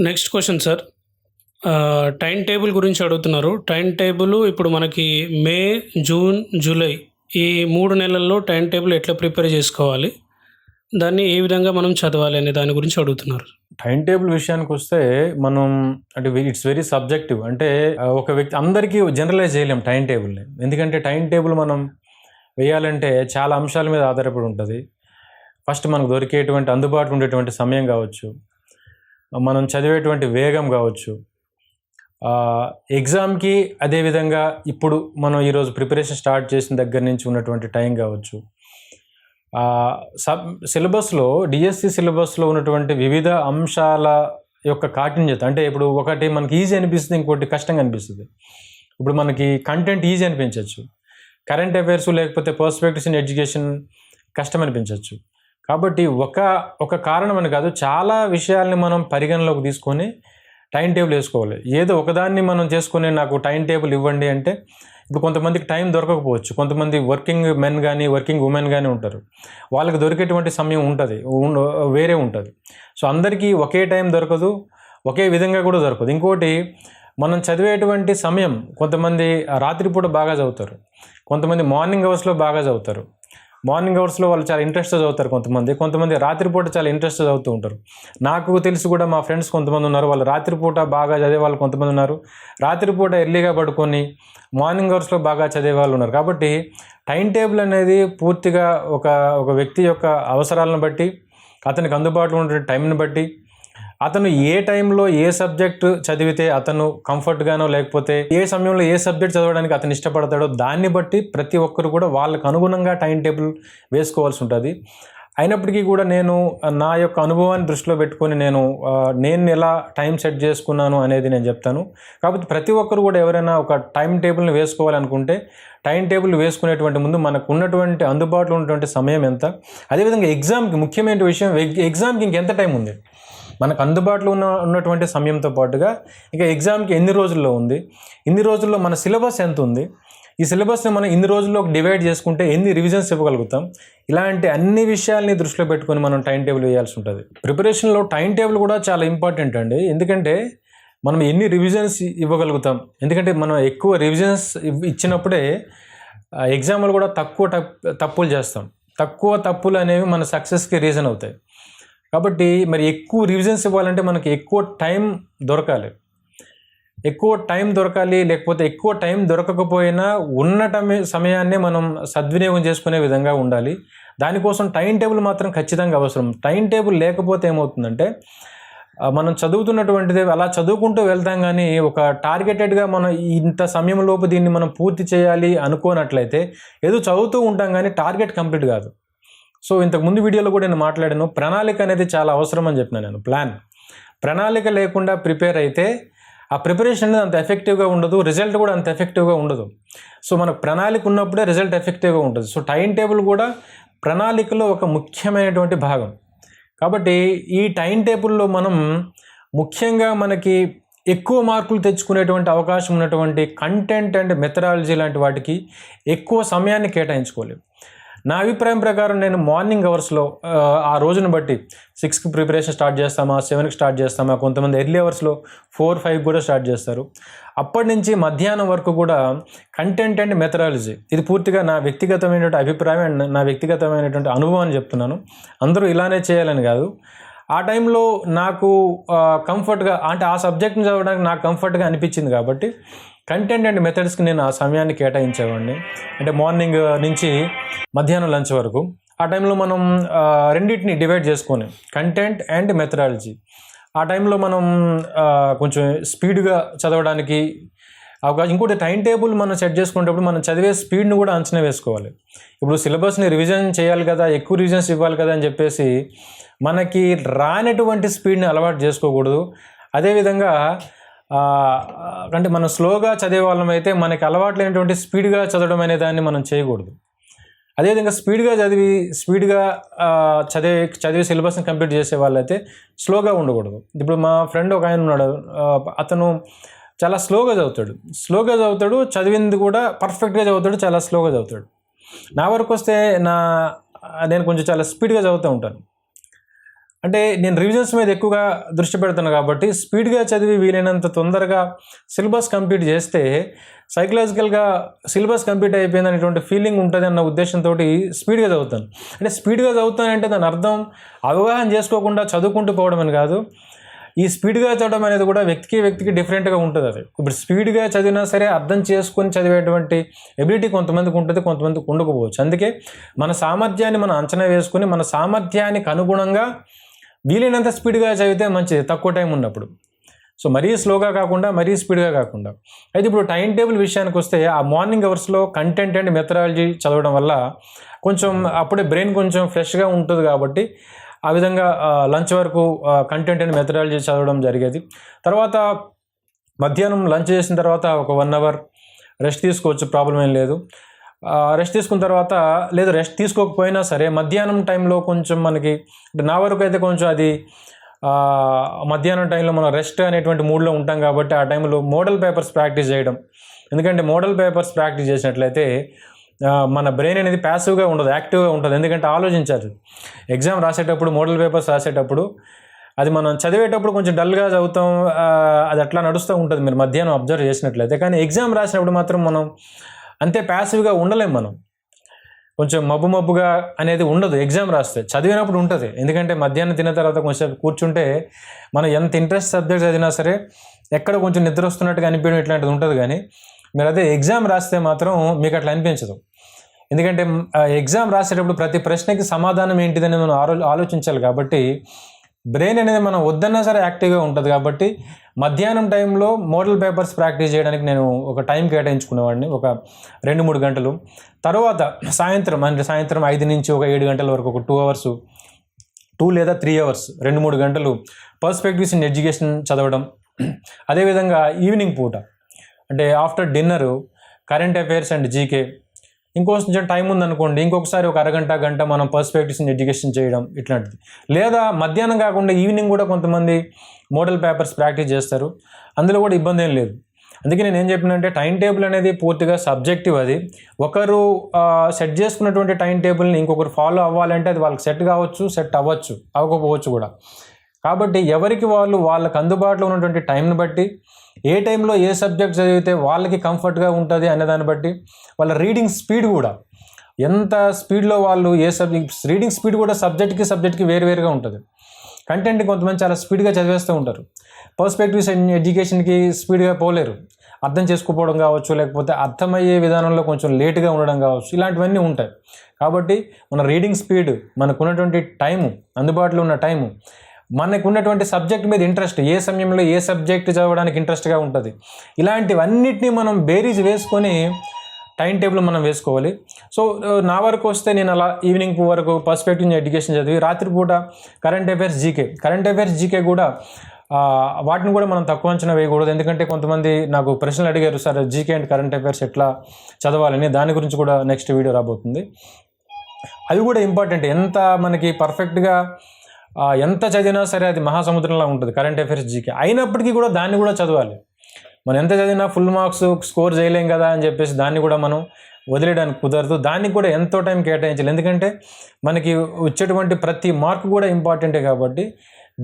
Next question sir. Time table గురించి అడుగుతున్నారు. Time table ఇప్పుడు మనకి మే, జూన్, జూలై ఈ 3 నెలల్లో టైం టేబుల్ ఎట్లా ప్రిపేర్ చేసుకోవాలి? దాన్ని ఏ విధంగా మనం చదవాలి అనే దాని గురించి అడుగుతున్నారు. టైం టేబుల్ విషయానికొస్తే మనం అంటే ఇట్స్ వెరీ సబ్జెక్టివ్. అంటే ఒక వ్యక్తి అందరికీ జనరలైజ్ చేయలేం టైం టేబుల్ని. ఎందుకంటే టైం టేబుల్ మనం వేయాలంటే చాలా అంశాల మీద ఆధారపడి ఉంటుంది. ఫస్ట్ మనకు దొరికేటువంటి అందుబాటులో ఉండేటువంటి సమయం కావచ్చు, మనం చదివేటువంటి వేగం కావచ్చు, ఎగ్జామ్కి అదేవిధంగా ఇప్పుడు మనం ఈరోజు ప్రిపరేషన్ స్టార్ట్ చేసిన దగ్గర నుంచి ఉన్నటువంటి టైం కావచ్చు, సిలబస్లో డిఎస్సి సిలబస్లో ఉన్నటువంటి వివిధ అంశాల యొక్క కాఠిన్యత. అంటే ఇప్పుడు ఒకటి మనకి ఈజీ అనిపిస్తుంది, ఇంకోటి కష్టంగా అనిపిస్తుంది. ఇప్పుడు మనకి కంటెంట్ ఈజీ అనిపించవచ్చు, కరెంట్ అఫైర్స్ లేకపోతే పర్స్పెక్టివ్స్ ఇన్ ఎడ్యుకేషన్ కష్టం అనిపించవచ్చు. కాబట్టి ఒక కారణం అని కాదు, చాలా విషయాల్ని మనం పరిగణలోకి తీసుకొని టైం టేబుల్ వేసుకోవాలి. ఏదో ఒకదాన్ని మనం చేసుకుని నాకు టైం టేబుల్ ఇవ్వండి అంటే ఇప్పుడు కొంతమందికి టైం దొరకకపోవచ్చు. కొంతమంది వర్కింగ్ మెన్ కానీ వర్కింగ్ ఉమెన్ కానీ ఉంటారు, వాళ్ళకి దొరికేటువంటి సమయం వేరే ఉంటుంది. సో అందరికీ ఒకే టైం దొరకదు, ఒకే విధంగా కూడా దొరకదు. ఇంకోటి, మనం చదివేటువంటి సమయం, కొంతమంది రాత్రిపూట బాగా చదువుతారు, కొంతమంది మార్నింగ్ అవర్స్లో బాగా చదువుతారు. మార్నింగ్ అవర్స్లో వాళ్ళు చాలా ఇంట్రెస్ట్ చదువుతారు, కొంతమంది రాత్రిపూట చాలా ఇంట్రెస్ట్ చదువుతూ ఉంటారు. నాకు తెలిసి కూడా మా ఫ్రెండ్స్ కొంతమంది ఉన్నారు, వాళ్ళు రాత్రిపూట బాగా చదివే వాళ్ళు కొంతమంది ఉన్నారు, రాత్రిపూట ఎర్లీగా పడుకొని మార్నింగ్ అవర్స్లో బాగా చదివే వాళ్ళు ఉన్నారు. కాబట్టి టైం టేబుల్ అనేది పూర్తిగా ఒక వ్యక్తి యొక్క అవసరాలను బట్టి, అతనికి అందుబాటులో ఉండే టైంని బట్టి, అతను ఏ టైంలో ఏ సబ్జెక్టు చదివితే అతను కంఫర్ట్గానో లేకపోతే ఏ సమయంలో ఏ సబ్జెక్ట్ చదవడానికి అతను ఇష్టపడతాడో దాన్ని బట్టి ప్రతి ఒక్కరు కూడా వాళ్ళకు అనుగుణంగా టైం టేబుల్ వేసుకోవాల్సి ఉంటుంది. అయినప్పటికీ కూడా నేను నా యొక్క అనుభవాన్ని దృష్టిలో పెట్టుకొని నేను ఎలా టైం సెట్ చేసుకున్నాను అనేది నేను చెప్తాను. కాబట్టి ప్రతి ఒక్కరు కూడా ఎవరైనా ఒక టైం టేబుల్ని వేసుకోవాలనుకుంటే టైం టేబుల్ వేసుకునేటువంటి ముందు మనకు ఉన్నటువంటి అందుబాటులో ఉన్నటువంటి సమయం ఎంత, అదేవిధంగా ఎగ్జామ్కి ముఖ్యమైన విషయం, ఎగ్జామ్కి ఇంకెంత టైం ఉంది, మనకు అందుబాటులో ఉన్నటువంటి సమయంతో పాటుగా ఇంకా ఎగ్జామ్కి ఎన్ని రోజుల్లో ఉంది, ఇన్ని రోజుల్లో మన సిలబస్ ఎంత ఉంది, ఈ సిలబస్ని మనం ఇన్ని రోజుల్లో డివైడ్ చేసుకుంటే ఎన్ని రివిజన్స్ ఇవ్వగలుగుతాం, ఇలాంటి అన్ని విషయాల్ని దృష్టిలో పెట్టుకొని మనం టైం టేబుల్ వేయాల్సి ఉంటుంది. ప్రిపరేషన్లో టైం టేబుల్ కూడా చాలా ఇంపార్టెంట్ అండి. ఎందుకంటే మనం ఎన్ని రివిజన్స్ ఇవ్వగలుగుతాం, ఎందుకంటే మనం ఎక్కువ రివిజన్స్ ఇచ్చినప్పుడే ఎగ్జామ్లు కూడా తక్కువ తప్పులు చేస్తాం. తక్కువ తప్పులు అనేవి మన సక్సెస్కి రీజన్ అవుతాయి. కాబట్టి మరి ఎక్కువ రివిజన్స్ ఇవ్వాలంటే మనకి ఎక్కువ టైం దొరకాలి. లేకపోతే ఎక్కువ టైం దొరకకపోయినా ఉన్న సమయాన్నే మనం సద్వినియోగం చేసుకునే విధంగా ఉండాలి. దానికోసం టైం టేబుల్ మాత్రం ఖచ్చితంగా అవసరం. టైం టేబుల్ లేకపోతే ఏమవుతుందంటే మనం చదువుతున్నటువంటిది అలా చదువుకుంటూ వెళ్తాం, కానీ ఒక టార్గెటెడ్గా మనం ఇంత సమయంలోపు దీన్ని మనం పూర్తి చేయాలి అనుకోనట్లయితే ఏదో చదువుతూ ఉంటాం కానీ టార్గెట్ కంప్లీట్ కాదు. సో ఇంతకు ముందు వీడియోలో కూడా నేను మాట్లాడాను, ప్రణాళిక అనేది చాలా అవసరం అని చెప్పిన నేను. ప్రణాళిక లేకుండా ప్రిపేర్ అయితే ఆ ప్రిపరేషన్ అనేది అంత ఎఫెక్టివ్గా ఉండదు, రిజల్ట్ కూడా అంత ఎఫెక్టివ్గా ఉండదు. సో మనకు ప్రణాళిక ఉన్నప్పుడే రిజల్ట్ ఎఫెక్టివ్గా ఉంటుంది. సో టైం టేబుల్ కూడా ప్రణాళికలో ఒక ముఖ్యమైనటువంటి భాగం. కాబట్టి ఈ టైం టేబుల్లో మనం ముఖ్యంగా మనకి ఎక్కువ మార్కులు తెచ్చుకునేటువంటి అవకాశం ఉన్నటువంటి కంటెంట్ అండ్ మెథడాలజీ లాంటి వాటికి ఎక్కువ సమయాన్ని కేటాయించుకోవాలి. నా అభిప్రాయం ప్రకారం నేను మార్నింగ్ అవర్స్లో ఆ రోజును బట్టి 6కి ప్రిపరేషన్ స్టార్ట్ చేస్తామా, 7కి స్టార్ట్ చేస్తామా, కొంతమంది ఎర్లీ అవర్స్లో 4-5 కూడా స్టార్ట్ చేస్తారు. అప్పటి నుంచి మధ్యాహ్నం వరకు కూడా కంటెంట్ అండ్ మెథడాలజీ, ఇది పూర్తిగా నా వ్యక్తిగతమైనటువంటి అభిప్రాయం అండ్ నా వ్యక్తిగతమైనటువంటి అనుభవాన్ని చెప్తున్నాను. అందరూ ఇలానే చేయాలని కాదు. ఆ టైంలో నాకు కంఫర్ట్గా, అంటే ఆ సబ్జెక్ట్ని చదవడానికి నాకు కంఫర్ట్గా అనిపించింది కాబట్టి కంటెంట్ అండ్ మెథడ్స్కి నేను ఆ సమయాన్ని కేటాయించేవాడిని. అంటే మార్నింగ్ నుంచి మధ్యాహ్నం లంచ్ వరకు ఆ టైంలో మనం రెండింటిని డివైడ్ చేసుకొని కంటెంట్ అండ్ మెథడాలజీ, ఆ టైంలో మనం కొంచెం స్పీడ్గా చదవడానికి అవకాశం. ఇంకోటి, టైం టేబుల్ మనం సెట్ చేసుకునేటప్పుడు మనం చదివే స్పీడ్ని కూడా అంచనా వేసుకోవాలి. ఇప్పుడు సిలబస్ని రివిజన్ చేయాలి కదా, ఎక్కువ రివిజన్స్ ఇవ్వాలి కదా అని చెప్పేసి మనకి రానటువంటి స్పీడ్ని అలవాటు చేసుకోకూడదు. అదేవిధంగా అంటే మనం స్లోగా చదివే వాళ్ళం అయితే మనకి అలవాటు లేనటువంటి స్పీడ్గా చదవడం అనే దాన్ని మనం చేయకూడదు. అదేవిధంగా స్పీడ్గా చదివి సిలబస్ని కంప్లీట్ చేసే వాళ్ళైతే స్లోగా ఉండకూడదు. ఇప్పుడు మా ఫ్రెండ్ ఒక ఆయన ఉన్నాడు, అతను చాలా స్లోగా చదువుతాడు, చదివింది కూడా పర్ఫెక్ట్గా చదువుతాడు, చాలా స్లోగా చదువుతాడు. నా వరకు వస్తే నేను కొంచెం చాలా స్పీడ్గా చదువుతూ ఉంటాను. అంటే నేను రివిజన్స్ మీద ఎక్కువగా దృష్టి పెడుతున్నాను కాబట్టి స్పీడ్గా చదివి వీలైనంత తొందరగా సిలబస్ కంప్లీట్ చేస్తే సైకలాజికల్గా సిలబస్ కంప్లీట్ అయిపోయింది అనేటువంటి ఫీలింగ్ ఉంటుంది అన్న ఉద్దేశంతో స్పీడ్గా చదువుతాను. అంటే స్పీడ్గా చదువుతానంటే దాని అర్థం అవగాహన చేసుకోకుండా చదువుకుంటూ పోవడం అని కాదు. ఈ స్పీడ్గా చదవడం అనేది కూడా వ్యక్తికి డిఫరెంట్గా ఉంటుంది. అది ఇప్పుడు స్పీడ్గా చదివినా సరే అర్థం చేసుకొని చదివేటువంటి ఎబిలిటీ కొంతమందికి ఉంటుంది, కొంతమందికి ఉండకపోవచ్చు. అందుకే మన సామర్థ్యాన్ని మనం అంచనా వేసుకొని మన సామర్థ్యానికి అనుగుణంగా వీలైనంత స్పీడ్గా చదివితే మంచిది, తక్కువ టైం ఉన్నప్పుడు. సో మరీ స్లోగా కాకుండా మరీ స్పీడ్గా కాకుండా. అయితే ఇప్పుడు టైం టేబుల్ విషయానికి వస్తే ఆ మార్నింగ్ అవర్స్లో కంటెంట్ అండ్ మెథడాలజీ చదవడం వల్ల కొంచెం అప్పుడే బ్రెయిన్ కొంచెం ఫ్రెష్గా ఉంటుంది కాబట్టి ఆ విధంగా లంచ్ వరకు కంటెంట్ అండ్ మెథడాలజీ చదవడం జరిగేది. తర్వాత మధ్యాహ్నం లంచ్ చేసిన తర్వాత ఒక 1 అవర్ రెస్ట్ తీసుకోవచ్చు, ప్రాబ్లం ఏం లేదు. రెస్ట్ తీసుకున్న తర్వాత లేదు రెస్ట్ తీసుకోకపోయినా సరే మధ్యాహ్నం టైంలో కొంచెం మనకి అంటే నా వరకు అయితే కొంచెం అది మధ్యాహ్నం టైంలో మనం రెస్ట్ అనేటువంటి మూడ్లో ఉంటాం కాబట్టి ఆ టైంలో మోడల్ పేపర్స్ ప్రాక్టీస్ చేయడం. ఎందుకంటే మోడల్ పేపర్స్ ప్రాక్టీస్ చేసినట్లయితే మన బ్రెయిన్ అనేది ప్యాసివ్గా ఉండదు, యాక్టివ్గా ఉంటుంది. ఎందుకంటే ఆలోచించాలి. ఎగ్జామ్ రాసేటప్పుడు మోడల్ పేపర్స్ రాసేటప్పుడు అది మనం చదివేటప్పుడు కొంచెం డల్గా చదువుతాం, అది అట్లా నడుస్తూ ఉంటుంది మీరు మధ్యాహ్నం అబ్జర్వ్ చేసినట్లయితే. కానీ ఎగ్జామ్ రాసినప్పుడు మాత్రం మనం అంతే ప్యాసివ్గా ఉండలేం. మనం కొంచెం మబ్బుగా అనేది ఉండదు ఎగ్జామ్ రాస్తే. చదివినప్పుడు ఉంటుంది, ఎందుకంటే మధ్యాహ్నం తిన్న తర్వాత కొంచెం కూర్చుంటే మనం ఎంత ఇంట్రెస్ట్ సబ్జెక్ట్ చదివినా సరే ఎక్కడ కొంచెం నిద్ర వస్తున్నట్టుగా అనిపించడం ఇట్లాంటిది ఉంటుంది. కానీ మీరు అదే ఎగ్జామ్ రాస్తే మాత్రం మీకు అట్లా అనిపించదు. ఎందుకంటే ఎగ్జామ్ రాసేటప్పుడు ప్రతి ప్రశ్నకి సమాధానం ఏంటిదని మనం ఆలోచించాలి కాబట్టి బ్రెయిన్ అనేది మనం వద్దన్నా సరే యాక్టివ్గా ఉంటుంది. కాబట్టి మధ్యాహ్నం టైంలో మోడల్ పేపర్స్ ప్రాక్టీస్ చేయడానికి నేను ఒక టైం కేటాయించుకునేవాడిని, ఒక 2-3 గంటలు. తర్వాత సాయంత్రం 5 నుంచి ఒక 7 గంటల వరకు ఒక 2 అవర్స్ 2 లేదా 3 అవర్స్ 2-3 గంటలు పర్స్పెక్టివ్స్ ఇన్ ఎడ్యుకేషన్ చదవడం. అదేవిధంగా ఈవినింగ్ పూట అంటే after dinner current affairs and GK. ఇంకొంచెం టైం ఉందనుకోండి ఇంకొకసారి ఒక గంట మనం పర్స్పెక్టివ్స్ ఇన్ ఎడ్యుకేషన్ చేయడం ఇట్లాంటిది. లేదా మధ్యాహ్నం కాకుండా ఈవినింగ్ కూడా కొంతమంది మోడల్ పేపర్స్ ప్రాక్టీస్ చేస్తారు, అందులో కూడా ఇబ్బంది ఏం లేదు. అందుకే నేను ఏం చెప్పినంటే టైం టేబుల్ అనేది పూర్తిగా సబ్జెక్టివ్. అది ఒకరు సెట్ చేసుకున్నటువంటి టైం టేబుల్ని ఇంకొకరు ఫాలో అవ్వాలంటే అది వాళ్ళకి సెట్ కావచ్చు, సెట్ అవ్వకపోవచ్చు కూడా. కాబట్టి ఎవరికి వాళ్ళకి అందుబాటులో ఉన్నటువంటి టైంని బట్టి ఏ టైంలో ఏ సబ్జెక్ట్ చదివితే వాళ్ళకి కంఫర్ట్గా ఉంటుంది అనే దాన్ని బట్టి వాళ్ళ రీడింగ్ స్పీడ్ కూడా ఎంత స్పీడ్లో వాళ్ళు రీడింగ్ స్పీడ్ కూడా సబ్జెక్ట్కి వేరుగా ఉంటుంది. కంటెంట్ కొంతమంది చాలా స్పీడ్గా చదివేస్తూ ఉంటారు, పర్స్పెక్టివ్స్ అండ్ ఎడ్యుకేషన్కి స్పీడ్గా పోలేరు, అర్థం చేసుకోకపోవడం కావచ్చు, లేకపోతే అర్థమయ్యే విధానంలో కొంచెం లేటుగా ఉండడం కావచ్చు, ఇలాంటివన్నీ ఉంటాయి. కాబట్టి మన రీడింగ్ స్పీడ్, మనకున్నటువంటి టైము, అందుబాటులో ఉన్న టైము, మనకు ఉన్నటువంటి సబ్జెక్ట్ మీద ఇంట్రెస్ట్, ఏ సమయంలో ఏ సబ్జెక్ట్ చదవడానికి ఇంట్రెస్ట్గా ఉంటుంది, ఇలాంటివన్నిటినీ మనం బేరీజ్ వేసుకొని టైం టేబుల్ మనం వేసుకోవాలి. సో నా వరకు వస్తే నేను అలా ఈవినింగ్ వరకు పర్స్పెక్టివ్ ఎడ్యుకేషన్ చదివి రాత్రిపూట కరెంట్ అఫైర్స్ జీకే కూడా వాటిని కూడా మనం తక్కువ అంచనా వేయకూడదు. ఎందుకంటే కొంతమంది నాకు ప్రశ్నలు అడిగారు, sir GK and current affairs ఎట్లా చదవాలని, దాని గురించి కూడా నెక్స్ట్ వీడియో రాబోతుంది. అవి కూడా ఇంపార్టెంట్. ఎంత మనకి పర్ఫెక్ట్గా ఎంత చదివినా సరే అది మహాసముద్రంలా ఉంటుంది కరెంట్ అఫైర్స్ జీకే. అయినప్పటికీ కూడా దాన్ని కూడా చదవాలి. మనం ఎంత చదివినా ఫుల్ మార్క్స్ స్కోర్ చేయలేం కదా అని చెప్పేసి దాన్ని కూడా మనం వదిలేయడానికి కుదరదు. దానికి కూడా ఎంతో టైం కేటాయించాలి. ఎందుకంటే మనకి వచ్చేటువంటి ప్రతి మార్క్ కూడా ఇంపార్టెంటే కాబట్టి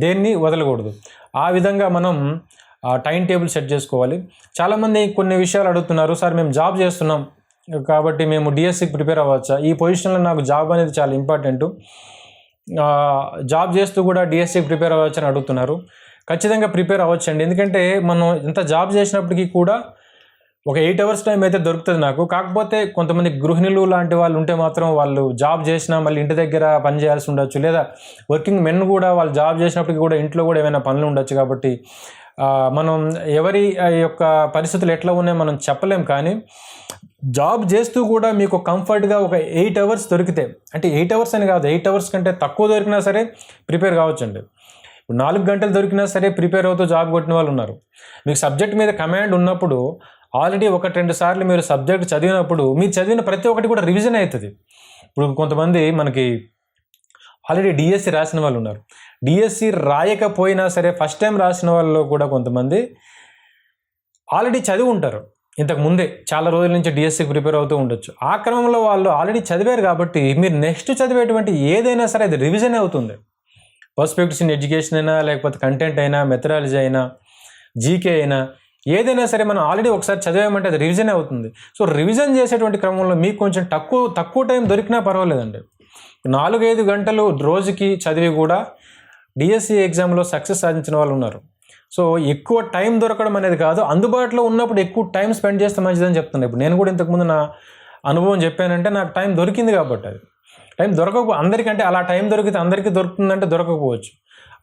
దేన్ని వదలకూడదు. ఆ విధంగా మనం టైం టేబుల్ సెట్ చేసుకోవాలి. చాలామంది కొన్ని విషయాలు అడుగుతున్నారు, సార్ మేము జాబ్ చేస్తున్నాం కాబట్టి మేము డిఎస్సికి ప్రిపేర్ అవ్వచ్చా, ఈ పొజిషన్లో నాకు జాబ్ అనేది చాలా ఇంపార్టెంట్, జాబ్ చేస్తూ కూడా డిఎస్సికి ప్రిపేర్ అవ్వచ్చు అని అడుగుతున్నారు. ఖచ్చితంగా ప్రిపేర్ అవ్వచ్చండి. ఎందుకంటే మనం ఎంత జాబ్ చేసినప్పటికీ కూడా ఒక 8 అవర్స్ టైం అయితే దొరుకుతుంది నాకు. కాకపోతే కొంతమంది గృహిణులు లాంటి వాళ్ళు ఉంటే మాత్రం వాళ్ళు జాబ్ చేసినా మళ్ళీ ఇంటి దగ్గర పని చేయాల్సి ఉండొచ్చు, లేదా వర్కింగ్ మెన్ కూడా వాళ్ళు జాబ్ చేసినప్పటికీ కూడా ఇంట్లో కూడా ఏమైనా పనులు ఉండొచ్చు. కాబట్టి మనం ఎవరి యొక్క పరిస్థితులు ఎట్లా ఉన్నాయో మనం చెప్పలేం. కానీ జాబ్ చేస్తూ కూడా మీకు కంఫర్ట్గా ఒక 8 అవర్స్ దొరికితే, అంటే 8 అవర్స్ అని కాదు, 8 అవర్స్ కంటే తక్కువ దొరికినా సరే ప్రిపేర్ కావచ్చండి. 4 గంటలు దొరికినా సరే ప్రిపేర్ అవుతూ జాబ్ కొట్టిన వాళ్ళు ఉన్నారు. మీకు సబ్జెక్ట్ మీద కమాండ్ ఉన్నప్పుడు ఆల్రెడీ 1-2 సార్లు మీరు సబ్జెక్ట్ చదివినప్పుడు మీరు చదివిన ప్రతి ఒక్కటి కూడా రివిజన్ అవుతుంది. ఇప్పుడు కొంతమంది మనకి ఆల్రెడీ డిఎస్సి రాసిన వాళ్ళు ఉన్నారు. డిఎస్సి రాయకపోయినా సరే ఫస్ట్ టైం రాసిన వాళ్ళలో కూడా కొంతమంది ఆల్రెడీ చదివి ఉంటారు. ఇంతకు ముందే చాలా రోజుల నుంచి డిఎస్సికి ప్రిపేర్ అవుతూ ఉండొచ్చు. ఆ క్రమంలో వాళ్ళు ఆల్రెడీ చదివారు కాబట్టి మీరు నెక్స్ట్ చదివేటువంటి ఏదైనా సరే అది రివిజన్ అవుతుంది. పర్స్పెక్టివ్స్ ఇన్ ఎడ్యుకేషన్ అయినా, లేకపోతే కంటెంట్ అయినా, మెథడాలజీ అయినా, జీకే అయినా, ఏదైనా సరే మనం ఆల్రెడీ ఒకసారి చదివామంటే అది రివిజన్ అవుతుంది. సో రివిజన్ చేసేటువంటి క్రమంలో మీకు కొంచెం తక్కువ టైం దొరికినా పర్వాలేదండి. 4-5 గంటలు రోజుకి చదివి కూడా డిఎస్సి ఎగ్జామ్లో సక్సెస్ సాధించిన వాళ్ళు ఉన్నారు. సో ఎక్కువ టైం దొరకడం అనేది కాదు, అందుబాటులో ఉన్నప్పుడు ఎక్కువ టైం స్పెండ్ చేస్తే మంచిదని చెప్తున్నాను. ఇప్పుడు నేను కూడా ఇంతకుముందు నా అనుభవం చెప్పానంటే నాకు టైం దొరికింది కాబట్టి. అది టైం అందరికంటే అలా టైం దొరికితే అందరికీ దొరుకుతుందంటే దొరకకపోవచ్చు.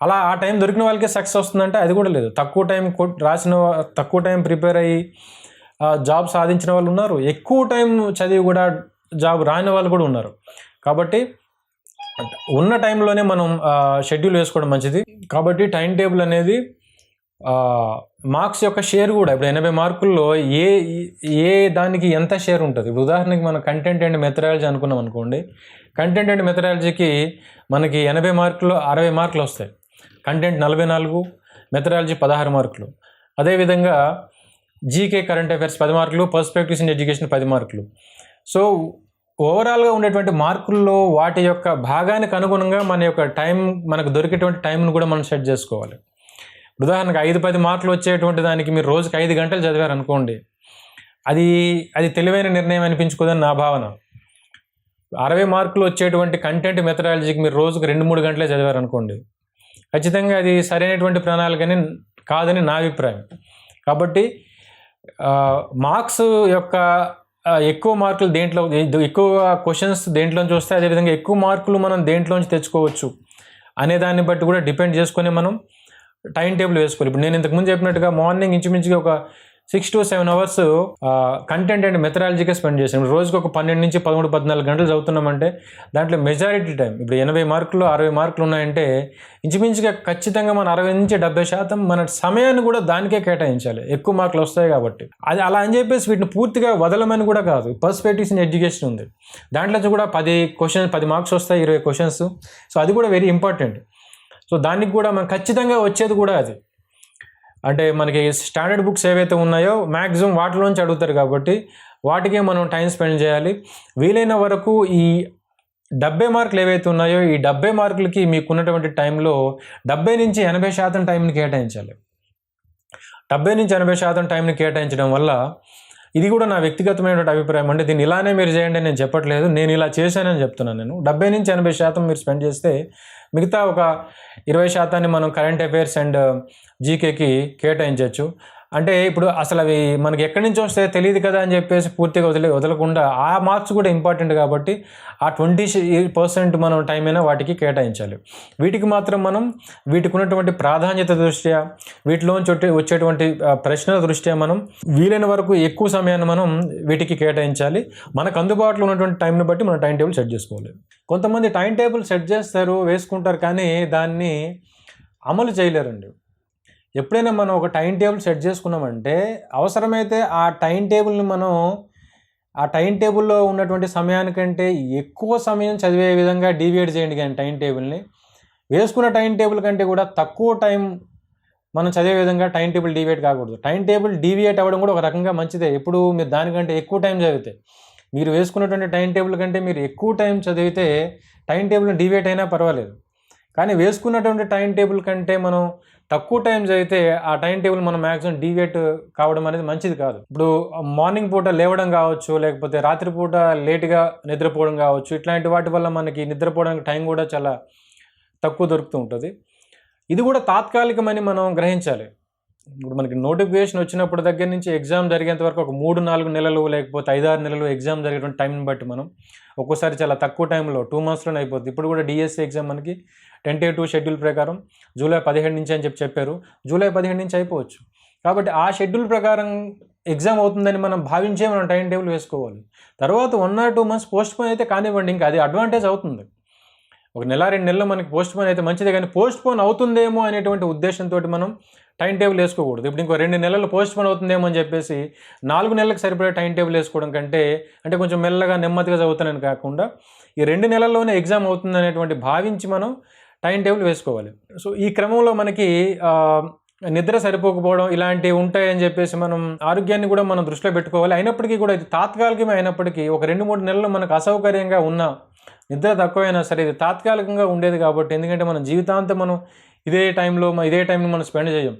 అలా ఆ టైం దొరికిన వాళ్ళకే సక్సెస్ వస్తుందంటే అది కూడా లేదు. తక్కువ టైం ప్రిపేర్ అయ్యి జాబ్ సాధించిన వాళ్ళు ఉన్నారు, ఎక్కువ టైం చదివి కూడా జాబ్ రాని వాళ్ళు కూడా ఉన్నారు. కాబట్టి ఉన్న టైంలోనే మనం షెడ్యూల్ వేసుకోవడం మంచిది. కాబట్టి టైం టేబుల్ అనేది మార్క్స్ యొక్క షేర్ కూడా ఇప్పుడు 80 మార్కుల్లో ఏ దానికి ఎంత షేర్ ఉంటుంది. ఇప్పుడు ఉదాహరణకి మనం కంటెంట్ అండ్ మెథడాలజీ అనుకున్నాం అనుకోండి. కంటెంట్ అండ్ మెథడాలజీకి మనకి 80 మార్కుల్లో 60 మార్కులు వస్తాయి. కంటెంట్ 44, మెథడాలజీ 16 మార్కులు. అదేవిధంగా జీకే కరెంట్ అఫైర్స్ 10 మార్కులు, పర్స్పెక్టివ్స్ ఇన్ ఎడ్యుకేషన్ 10 మార్కులు. సో ఓవరాల్గా ఉండేటువంటి మార్కుల్లో వాటి యొక్క భాగానికి అనుగుణంగా మన యొక్క టైం, మనకు దొరికేటువంటి టైంను కూడా మనం సెట్ చేసుకోవాలి. ఉదాహరణకు 5-10 మార్కులు వచ్చేటువంటి దానికి మీరు రోజుకి 5 గంటలు చదివారు అనుకోండి, అది తెలివైన నిర్ణయం అనిపించుకోదని నా భావన. 60 మార్కులు వచ్చేటువంటి కంటెంట్ మెథడాలజీకి మీరు రోజుకు 2-3 గంటలే చదివారు అనుకోండి, ఖచ్చితంగా అది సరైనటువంటి ప్రణాళికని కాదని నా అభిప్రాయం. కాబట్టి మార్క్స్ యొక్క ఎక్కువ మార్కులు ఎక్కువ క్వశ్చన్స్ దేంట్లోంచి వస్తాయి, అదేవిధంగా ఎక్కువ మార్కులు మనం దేంట్లోంచి తెచ్చుకోవచ్చు అనే దాన్ని బట్టి కూడా డిపెండ్ చేసుకొని మనం టైం టేబుల్ వేసుకోవాలి. ఇప్పుడు నేను ఇంతకుముందు చెప్పినట్టుగా మార్నింగ్ ఇంచుమించుగా ఒక 6 to 7 hours కంటెంట్ అండ్ మెథడాలజీకే స్పెండ్ చేసాం. రోజుకి ఒక 12 నుంచి 13-14 గంటలు చదువుతున్నామంటే దాంట్లో మెజారిటీ టైం, ఇప్పుడు 80 మార్కులు 60 మార్కులు ఉన్నాయంటే ఇంచుమించుగా ఖచ్చితంగా మన 60-70% మన సమయాన్ని కూడా దానికే కేటాయించాలి, ఎక్కువ మార్కులు వస్తాయి కాబట్టి. అది అలా అని చెప్పేసి వీటిని పూర్తిగా వదలమని కూడా కాదు. పర్స్పెక్టివ్స్ ఇన్ ఎడ్యుకేషన్ ఉంది, దాంట్లో కూడా 10 మార్క్స్ వస్తాయి, 20 క్వశ్చన్స్. సో అది కూడా వెరీ ఇంపార్టెంట్. సో దానికి కూడా మనం ఖచ్చితంగా వచ్చేది కూడా అది. అంటే మనకి స్టాండర్డ్ బుక్స్ ఏవైతే ఉన్నాయో మ్యాక్సిమం వాటిలోంచి అడుగుతారు కాబట్టి వాటికే మనం టైం స్పెండ్ చేయాలి. వీలైన వరకు ఈ 70 మార్కులు ఏవైతే ఉన్నాయో ఈ 70 మార్కులకి మీకున్నటువంటి టైంలో 70-80% టైంని కేటాయించాలి. 70-80% టైంని కేటాయించడం వల్ల, ఇది కూడా నా వ్యక్తిగతమైనటువంటి అభిప్రాయం, అంటే దీన్ని ఇలానే మీరు చేయండి నేను చెప్పట్లేదు, నేను ఇలా చేశానని చెప్తున్నాను. నేను 70-80% మీరు స్పెండ్ చేస్తే మిగతా ఒక 20% మనం కరెంట్ అఫైర్స్ అండ్ జీకేకి కేటాయించవచ్చు. అంటే ఇప్పుడు అసలు అవి మనకి ఎక్కడి నుంచి వస్తాయో తెలియదు కదా అని చెప్పేసి పూర్తిగా వదలకుండా ఆ మార్క్స్ కూడా ఇంపార్టెంట్ కాబట్టి ఆ 20% మనం టైం అయినా వాటికి కేటాయించాలి. వీటికి మాత్రం మనం వీటికి ఉన్నటువంటి ప్రాధాన్యత దృష్ట్యా, వీటిలోంచి వచ్చేటువంటి ప్రశ్నల దృష్ట్యా మనం వీలైన వరకు ఎక్కువ సమయాన్ని మనం వీటికి కేటాయించాలి. మనకు అందుబాటులో ఉన్నటువంటి టైంని బట్టి మనం టైం టేబుల్ సెట్ చేసుకోవాలి. కొంతమంది టైం టేబుల్ సెట్ చేస్తారు, వేసుకుంటారు, కానీ దాన్ని అమలు చేయలేరండి. ఎప్పుడైనా మనం ఒక టైం టేబుల్ సెట్ చేసుకున్నామంటే అవసరమైతే ఆ టైం టేబుల్ని మనం ఆ టైం టేబుల్లో ఉన్నటువంటి సమయానికంటే ఎక్కువ సమయం చదివే విధంగా డీవియేట్ చేయండి. కానీ టైం టేబుల్ని వేసుకున్న టైం టేబుల్ కంటే కూడా తక్కువ టైం మనం చదివే విధంగా టైం టేబుల్ డీవియేట్ కాకూడదు. టైం టేబుల్ డీవియేట్ అవ్వడం కూడా ఒక రకంగా మంచిదే. ఎప్పుడు మీరు దానికంటే ఎక్కువ టైం చదివితే, మీరు వేసుకున్నటువంటి టైం టేబుల్ కంటే మీరు ఎక్కువ టైం చదివితే టైం టేబుల్ డీవియేట్ అయినా పర్వాలేదు. కానీ వేసుకున్నటువంటి టైం టేబుల్ కంటే మనం తక్కువ టైం చదివితే ఆ టైం టేబుల్ మనం మ్యాక్సిమం డీవియేట్ కావడం అనేది మంచిది కాదు. ఇప్పుడు మార్నింగ్ పూట లేవడం కావచ్చు, లేకపోతే రాత్రిపూట లేట్గా నిద్రపోవడం కావచ్చు, ఇట్లాంటి వాటి వల్ల మనకి నిద్రపోవడానికి టైం కూడా చాలా తక్కువ దొరుకుతూ ఉంటుంది. ఇది కూడా తాత్కాలికమని మనం గ్రహించాలి. ఇప్పుడు మనకి నోటిఫికేషన్ వచ్చినప్పుడు దగ్గర నుంచి ఎగ్జామ్ జరిగేంత వరకు ఒక 3-4 నెలలు లేకపోతే 5-6 నెలలు ఎగ్జామ్ జరిగేటువంటి టైంని బట్టి మనం ఒక్కోసారి చాలా తక్కువ టైంలో 2 monthsలోనే అయిపోద్ది. ఇప్పుడు కూడా డిఎస్సి ఎగ్జామ్ మనకి టెంటేటివ్ షెడ్యూల్ ప్రకారం జూలై 17 నుంచి అని చెప్పారు. జూలై 17 నుంచి అయిపోవచ్చు. కాబట్టి ఆ షెడ్యూల్ ప్రకారం ఎగ్జామ్ అవుతుందని మనం భావించే మనం టైం టేబుల్ వేసుకోవాలి. తర్వాత 1 or 2 months పోస్ట్పోన్ అయితే కానివ్వండి, ఇంకా అది అడ్వాంటేజ్ అవుతుంది. 1 నెల 2 నెలలు మనకి పోస్ట్పోన్ అయితే మంచిదే, కానీ పోస్ట్పోన్ అవుతుందేమో అనేటువంటి ఉద్దేశంతో మనం టైం టేబుల్ వేసుకోకూడదు. ఇప్పుడు ఇంకో 2 నెలలు పోస్ట్పోన్ అవుతుందేమో అని చెప్పేసి 4 నెలలకు సరిపడే టైం టేబుల్ వేసుకోవడం కంటే, అంటే కొంచెం మెల్లగా నెమ్మదిగా చదువుతానని కాకుండా ఈ 2 నెలల్లోనే ఎగ్జామ్ అవుతుంది అనేటువంటి భావించి మనం టైం టేబుల్ వేసుకోవాలి. సో ఈ క్రమంలో మనకి నిద్ర సరిపోకపోవడం ఇలాంటివి ఉంటాయని చెప్పేసి మనం ఆరోగ్యాన్ని కూడా మనం దృష్టిలో పెట్టుకోవాలి. అయినప్పటికీ కూడా ఇది తాత్కాలికమే అయినప్పటికీ ఒక 2-3 నెలలు మనకు అసౌకర్యంగా ఉన్నా నిద్ర తక్కువైనా సరే ఇది తాత్కాలికంగా ఉండేది కాబట్టి, ఎందుకంటే మనం జీవితాంతం మనం ఇదే టైంలో మనం స్పెండ్ చేయం.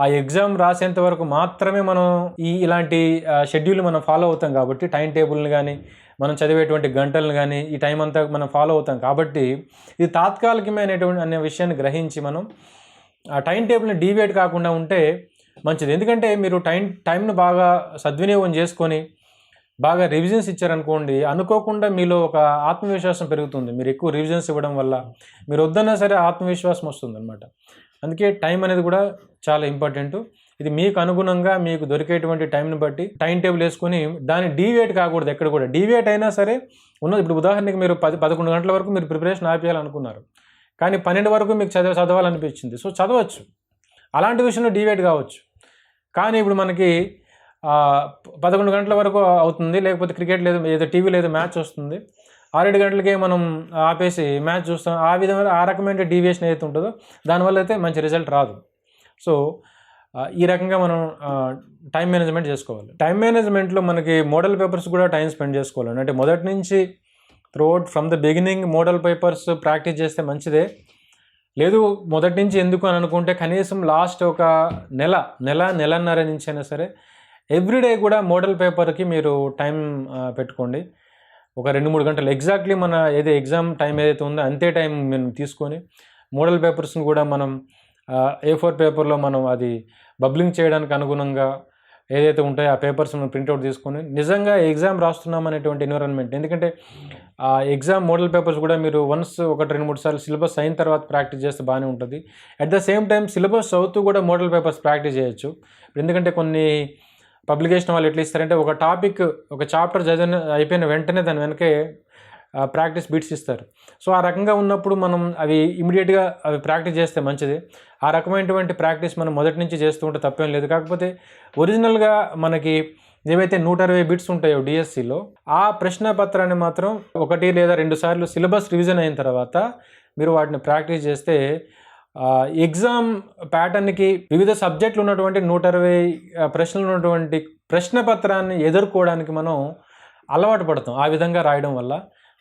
ఆ ఎగ్జామ్ రాసేంత వరకు మాత్రమే మనం ఇలాంటి షెడ్యూల్ మనం ఫాలో అవుతాం కాబట్టి, టైం టేబుల్ని కానీ మనం చదివేటువంటి గంటలను కానీ ఈ టైం అంతా మనం ఫాలో అవుతాం కాబట్టి, ఇది తాత్కాలికమైనటువంటి అనే విషయాన్ని గ్రహించి మనం ఆ టైం టేబుల్ని డీవియేట్ కాకుండా ఉంటే మంచిది. ఎందుకంటే మీరు టైంను బాగా సద్వినియోగం చేసుకొని బాగా రివిజన్స్ ఇచ్చారనుకోండి, అనుకోకుండా మీలో ఒక ఆత్మవిశ్వాసం పెరుగుతుంది. మీరు ఎక్కువ రివిజన్స్ ఇవ్వడం వల్ల మీరు వద్దన్నా సరే ఆత్మవిశ్వాసం వస్తుందన్నమాట. అందుకే టైం అనేది కూడా చాలా ఇంపార్టెంట్. ఇది మీకు అనుగుణంగా మీకు దొరికేటువంటి టైంని బట్టి టైం టేబుల్ వేసుకొని దాన్ని డీవియేట్ కాకూడదు. ఎక్కడ కూడా డీవియేట్ అయినా సరే ఉన్నది. ఇప్పుడు ఉదాహరణకి మీరు 11 గంటల వరకు మీరు ప్రిపరేషన్ ఆపేయాలనుకున్నారు, కానీ 12 వరకు మీకు చదవాలనిపించింది. సో చదవచ్చు, అలాంటి విషయంలో డీవియేట్ కావచ్చు. కానీ ఇప్పుడు మనకి 11 గంటల వరకు అవుతుంది, లేకపోతే క్రికెట్ లేదు, ఏదో టీవీ లేదు, మ్యాచ్ వస్తుంది, 6-7 గంటలకే మనం ఆపేసి మ్యాచ్ చూస్తాం. ఆ విధమైన ఆ రకమైన డీవియేషన్ ఏదైతే ఉంటుందో దానివల్ల అయితే మంచి రిజల్ట్ రాదు. సో ఈ రకంగా మనం టైం మేనేజ్మెంట్ చేసుకోవాలి. టైం మేనేజ్మెంట్లో మనకి మోడల్ పేపర్స్ కూడా టైం స్పెండ్ చేసుకోవాలండి. అంటే మొదటి నుంచి throughout from the beginning model papers practice చేస్తే మంచిదే. లేదు మొదటి నుంచి ఎందుకు అని అనుకుంటే కనీసం లాస్ట్ ఒక నెలన్నర నుంచి అయినా సరే ఎవ్రీడే కూడా మోడల్ పేపర్కి మీరు టైం పెట్టుకోండి. ఒక 2-3 గంటలు ఎగ్జాక్ట్లీ మన ఎగ్జామ్ టైం ఏదైతే ఉందో అంతే టైం మేము తీసుకొని మోడల్ పేపర్స్ని కూడా మనం A4 పేపర్లో మనం అది బబ్లింగ్ చేయడానికి అనుగుణంగా ఏదైతే ఉంటాయో ఆ పేపర్స్ మనం ప్రింట్అవుట్ తీసుకొని నిజంగా ఎగ్జామ్ రాస్తున్నాం అనేటువంటి ఎన్విరాన్మెంట్. ఎందుకంటే ఆ ఎగ్జామ్ మోడల్ పేపర్స్ కూడా మీరు వన్స్ 1-2-3 సార్లు సిలబస్ అయిన తర్వాత ప్రాక్టీస్ చేస్తే బాగానే ఉంటుంది. At the same time syllabus చదువుతూ కూడా మోడల్ పేపర్స్ ప్రాక్టీస్ చేయొచ్చు. ఎందుకంటే కొన్ని పబ్లికేషన్ వాళ్ళు ఎట్లా ఇస్తారంటే ఒక టాపిక్ ఒక చాప్టర్ అయిపోయిన వెంటనే దాని వెనకే ప్రాక్టీస్ బిట్స్ ఇస్తారు. సో ఆ రకంగా ఉన్నప్పుడు మనం అవి ఇమీడియట్గా అవి ప్రాక్టీస్ చేస్తే మంచిది. ఆ రకమైనటువంటి ప్రాక్టీస్ మనం మొదటి నుంచి చేస్తూ ఉంటే తప్పేం లేదు. కాకపోతే ఒరిజినల్గా మనకి ఏవైతే 120 బిట్స్ ఉంటాయో డిఎస్సిలో ఆ ప్రశ్న పత్రాన్ని మాత్రం 1 లేదా 2 సార్లు సిలబస్ రివిజన్ అయిన తర్వాత మీరు వాటిని ప్రాక్టీస్ చేస్తే ఎగ్జామ్ ప్యాటర్న్కి వివిధ సబ్జెక్టులు ఉన్నటువంటి 120 ప్రశ్నలు ఉన్నటువంటి ప్రశ్న పత్రాన్ని ఎదుర్కోవడానికి మనం అలవాటు పడతాం ఆ విధంగా రాయడం వల్ల.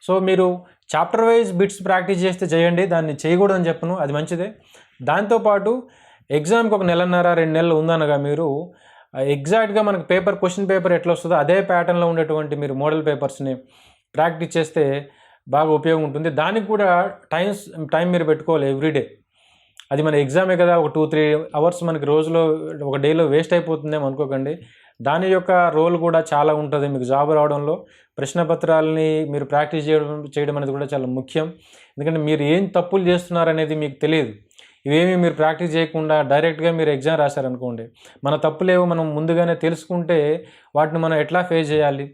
సో మీరు చాప్టర్ వైజ్ బిట్స్ ప్రాక్టీస్ చేస్తే చేయండి, దాన్ని చేయకూడదని చెప్పను, అది మంచిదే. దాంతోపాటు ఎగ్జామ్కి ఒక 1.5-2 నెలలు ఉందనగా మీరు ఎగ్జాక్ట్గా మనకు క్వశ్చన్ పేపర్ ఎట్లా వస్తుందో అదే ప్యాటర్న్లో ఉండేటువంటి మీరు మోడల్ పేపర్స్ని ప్రాక్టీస్ చేస్తే బాగా ఉపయోగం ఉంటుంది. దానికి కూడా టైం మీరు పెట్టుకోవాలి ఎవ్రీడే. అది మన ఎగ్జామే కదా, ఒక 2-3 అవర్స్ మనకి రోజులో ఒక డేలో వేస్ట్ అయిపోతుందేమో అనుకోకండి. దాని యొక్క రోల్ కూడా చాలా ఉంటుంది మీకు జాబ్ రావడంలో. ప్రశ్నపత్రాలని మీరు ప్రాక్టీస్ చేయడం అనేది కూడా చాలా ముఖ్యం. ఎందుకంటే మీరు ఏం తప్పులు చేస్తున్నారనేది మీకు తెలియదు. ఇవేమీ మీరు ప్రాక్టీస్ చేయకుండా డైరెక్ట్గా మీరు ఎగ్జామ్ రాశారనుకోండి, మన తప్పులేవో మనం ముందుగానే తెలుసుకుంటే వాటిని మనం ఎట్లా ఫేస్ చేయాలి,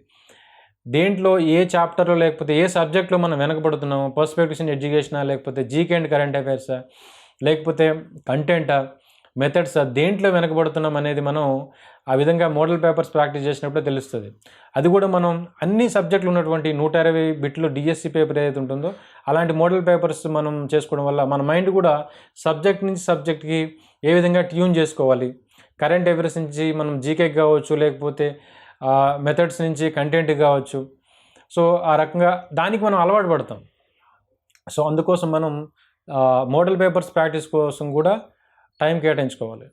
దేంట్లో ఏ చాప్టర్లో లేకపోతే ఏ సబ్జెక్ట్లో మనం వెనకబడుతున్నాము, పర్స్పెక్టివ్స్ ఇన్ ఎడ్యుకేషనా, లేకపోతే జీకే అండ్ కరెంట్ అఫైర్సా, లేకపోతే కంటెంటా, మెథడ్సా, దేంట్లో వెనకబడుతున్నాం అనేది మనం ఆ విధంగా మోడల్ పేపర్స్ ప్రాక్టీస్ చేసినప్పుడే తెలుస్తుంది. అది కూడా మనం అన్ని సబ్జెక్టులు ఉన్నటువంటి 120 బిట్లు డిఎస్సి పేపర్ ఏదైతే ఉంటుందో అలాంటి మోడల్ పేపర్స్ మనం చేసుకోవడం వల్ల మన మైండ్ కూడా సబ్జెక్ట్ నుంచి సబ్జెక్ట్కి ఏ విధంగా ట్యూన్ చేసుకోవాలి, కరెంట్ అఫైర్స్ నుంచి మనం జీకేకి కావచ్చు, లేకపోతే మెథడ్స్ నుంచి కంటెంట్కి కావచ్చు. సో ఆ రకంగా దానికి మనం అలవాటు పడతాం. సో అందుకోసం మనం మోడల్ పేపర్స్ ప్రాక్టీస్ కోసం కూడా టైం కేటాయించుకోవాలి.